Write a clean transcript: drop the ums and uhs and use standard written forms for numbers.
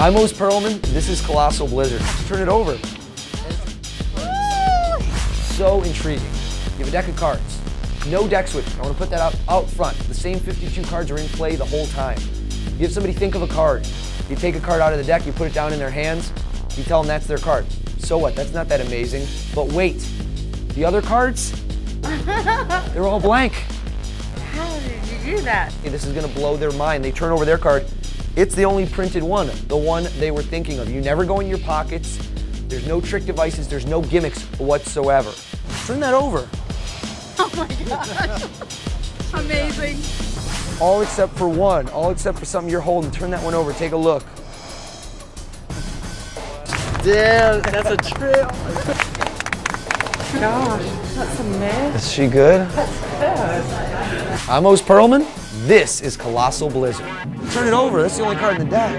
I'm Oz Pearlman, this is Colossal Blizzard. Turn it over. So intriguing. You have a deck of cards. No deck switching. I want to put that out front. The same 52 cards are in play the whole time. You have somebody think of a card. You take a card out of the deck, you put it down in their hands, you tell them that's their card. So what? That's not that amazing. But wait, the other cards? They're all blank. How did you do that? Hey, this is going to blow their mind. They turn over their card. It's the only printed one, the one they were thinking of. You never go in your pockets. There's no trick devices. There's no gimmicks whatsoever. Turn that over. Oh my gosh. Amazing. All except for one. All except for something you're holding. Turn that one over. Take a look. Damn, that's a trail. Gosh, that's a mess. Is she good? That's good. I'm Oz Pearlman. This is Colossal Blizzard. Turn it over. That's the only card in the deck.